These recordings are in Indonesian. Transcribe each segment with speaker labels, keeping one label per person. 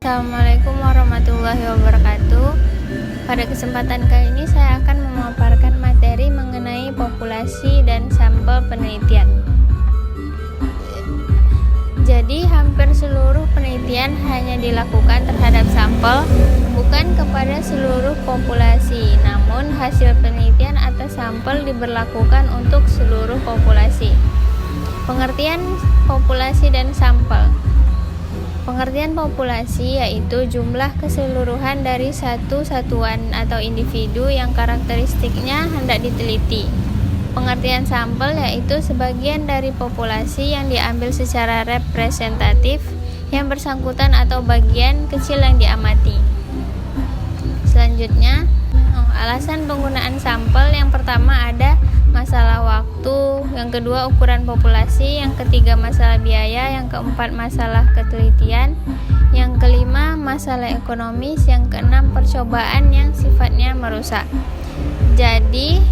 Speaker 1: Assalamualaikum warahmatullahi wabarakatuh. Pada kesempatan kali ini saya akan memaparkan materi mengenai populasi dan sampel penelitian. Jadi hampir seluruh penelitian hanya dilakukan terhadap sampel, bukan kepada seluruh populasi. Namun hasil penelitian atas sampel diberlakukan untuk seluruh populasi. Pengertian populasi dan sampel. Pengertian populasi yaitu jumlah keseluruhan dari satu satuan atau individu yang karakteristiknya hendak diteliti. Pengertian sampel yaitu sebagian dari populasi yang diambil secara representatif yang bersangkutan atau bagian kecil yang diamati. Selanjutnya, alasan penggunaan sampel. Yang pertama ada masalah waktu, yang kedua ukuran populasi, yang ketiga masalah biaya, yang keempat masalah ketelitian, yang kelima masalah ekonomis, yang keenam percobaan yang sifatnya merusak. Jadi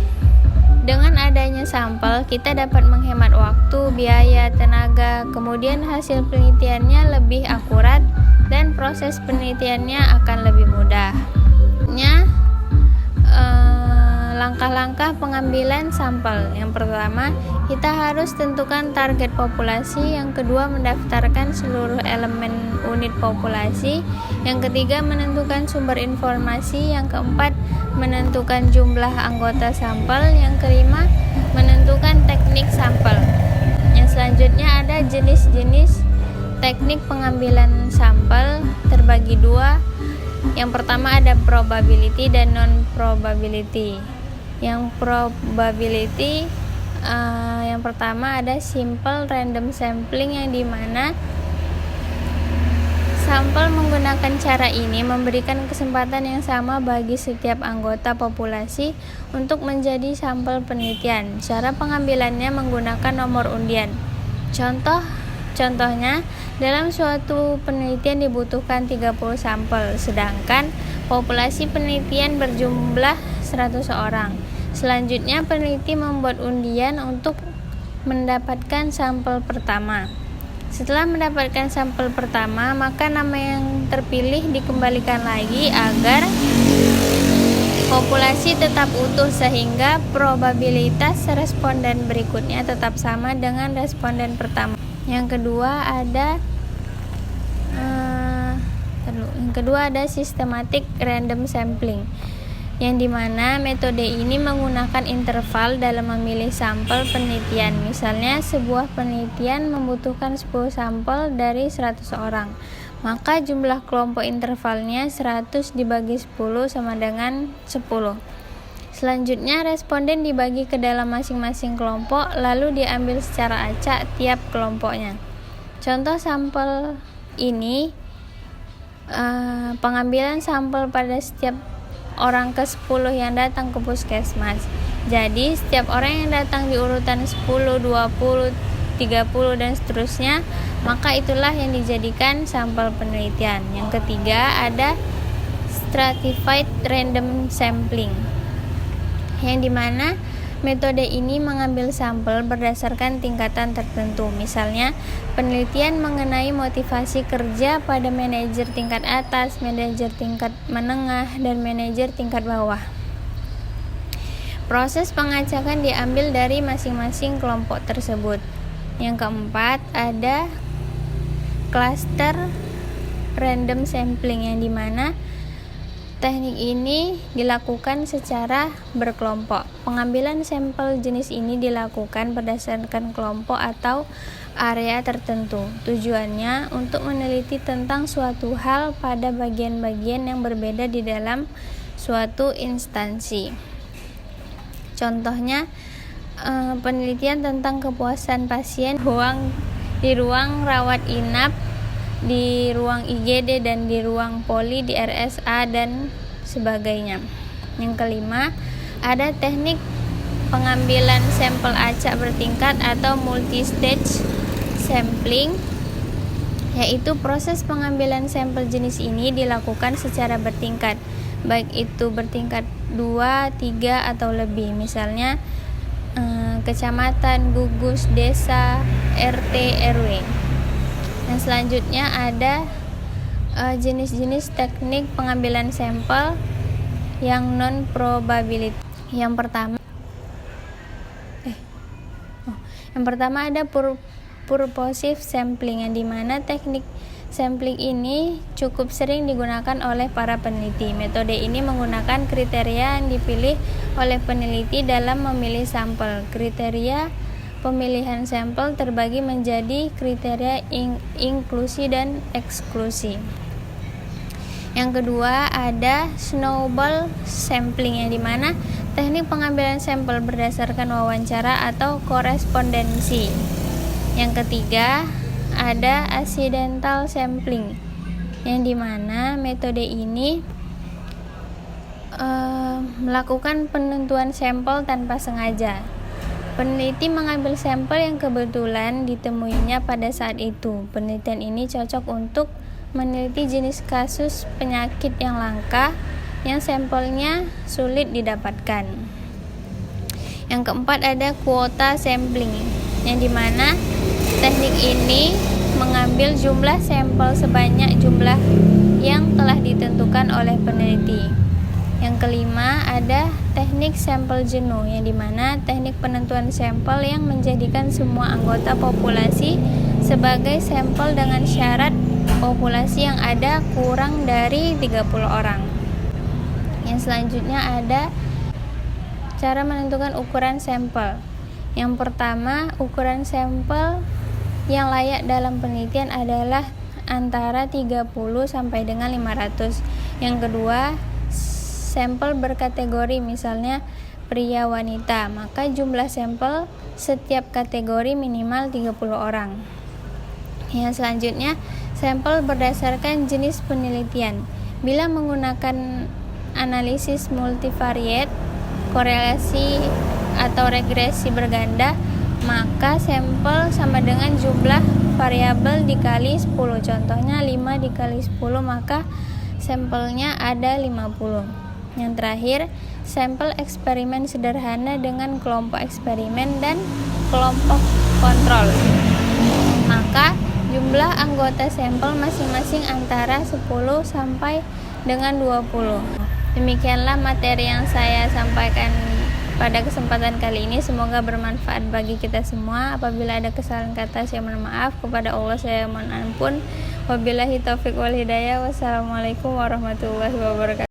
Speaker 1: dengan adanya sampel kita dapat menghemat waktu, biaya, tenaga, kemudian hasil penelitiannya lebih akurat dan proses penelitiannya akan lebih mudah. Langkah-langkah pengambilan sampel. Yang pertama, kita harus tentukan target populasi. Yang kedua, mendaftarkan seluruh elemen unit populasi. Yang ketiga, menentukan sumber informasi. Yang keempat, menentukan jumlah anggota sampel. Yang kelima, menentukan teknik sampel. Yang selanjutnya ada jenis-jenis teknik pengambilan sampel terbagi dua. Yang pertama ada probability dan non-probability. Yang probability yang pertama ada simple random sampling, yang dimana sampel menggunakan cara ini memberikan kesempatan yang sama bagi setiap anggota populasi untuk menjadi sampel penelitian. Cara pengambilannya menggunakan nomor undian. Contohnya, dalam suatu penelitian dibutuhkan 30 sampel, sedangkan populasi penelitian berjumlah 100 orang. Selanjutnya, peneliti membuat undian untuk mendapatkan sampel pertama. Setelah mendapatkan sampel pertama, maka nama yang terpilih dikembalikan lagi agar populasi tetap utuh sehingga probabilitas responden berikutnya tetap sama dengan responden pertama. Yang kedua ada systematic random sampling, yang dimana metode ini menggunakan interval dalam memilih sampel penelitian. Misalnya sebuah penelitian membutuhkan 10 sampel dari 100 orang, maka jumlah kelompok intervalnya 100 dibagi 10 sama dengan 10. Selanjutnya responden dibagi ke dalam masing-masing kelompok, lalu diambil secara acak tiap kelompoknya. Contoh sampel ini pengambilan sampel pada setiap orang ke-10 yang datang ke puskesmas. Jadi setiap orang yang datang di urutan 10, 20, 30 dan seterusnya, maka itulah yang dijadikan sampel penelitian. Yang ketiga ada stratified random sampling, yang dimana metode ini mengambil sampel berdasarkan tingkatan tertentu. Misalnya, penelitian mengenai motivasi kerja pada manajer tingkat atas, manajer tingkat menengah, dan manajer tingkat bawah. Proses pengacakan diambil dari masing-masing kelompok tersebut. Yang keempat, ada cluster random sampling, yang dimana teknik ini dilakukan secara berkelompok. Pengambilan sampel jenis ini dilakukan berdasarkan kelompok atau area tertentu. Tujuannya untuk meneliti tentang suatu hal pada bagian-bagian yang berbeda di dalam suatu instansi. Contohnya, penelitian tentang kepuasan pasien di ruang rawat inap, di ruang IGD dan di ruang poli, di RSA dan sebagainya. Yang kelima, ada teknik pengambilan sampel acak bertingkat atau multi-stage sampling, yaitu proses pengambilan sampel jenis ini dilakukan secara bertingkat, baik itu bertingkat 2, 3 atau lebih. Misalnya kecamatan, gugus, desa, RT, RW. Yang selanjutnya ada jenis-jenis teknik pengambilan sampel yang non probability. Yang pertama ada purposive sampling, yang dimana teknik sampling ini cukup sering digunakan oleh para peneliti. Metode ini menggunakan kriteria yang dipilih oleh peneliti dalam memilih sampel. Kriteria pemilihan sampel terbagi menjadi kriteria inklusi dan eksklusi. Yang kedua ada snowball sampling, yang dimana teknik pengambilan sampel berdasarkan wawancara atau korespondensi. Yang ketiga ada accidental sampling, yang dimana metode ini melakukan penentuan sampel tanpa sengaja. Peneliti mengambil sampel yang kebetulan ditemuinya pada saat itu. Penelitian ini cocok untuk meneliti jenis kasus penyakit yang langka yang sampelnya sulit didapatkan. Yang keempat ada kuota sampling, yang dimana teknik ini mengambil jumlah sampel sebanyak jumlah yang telah ditentukan oleh peneliti. Yang kelima ada teknik sampel jenuh, yang dimana teknik penentuan sampel yang menjadikan semua anggota populasi sebagai sampel dengan syarat populasi yang ada kurang dari 30 orang. Yang selanjutnya ada cara menentukan ukuran sampel. Yang pertama, ukuran sampel yang layak dalam penelitian adalah antara 30 sampai dengan 500. Yang kedua, sampel berkategori, misalnya pria wanita, maka jumlah sampel setiap kategori minimal 30 orang. Yang selanjutnya, sampel berdasarkan jenis penelitian. Bila menggunakan analisis multivariate, korelasi atau regresi berganda, maka sampel sama dengan jumlah variabel dikali 10. Contohnya 5 dikali 10, maka sampelnya ada 50. Yang terakhir, sampel eksperimen sederhana dengan kelompok eksperimen dan kelompok kontrol. Maka jumlah anggota sampel masing-masing antara 10 sampai dengan 20. Demikianlah materi yang saya sampaikan pada kesempatan kali ini. Semoga bermanfaat bagi kita semua. Apabila ada kesalahan kata, saya mohon maaf. Kepada Allah saya mohon ampun. Wabillahi taufiq wal hidayah. Wassalamualaikum warahmatullahi wabarakatuh.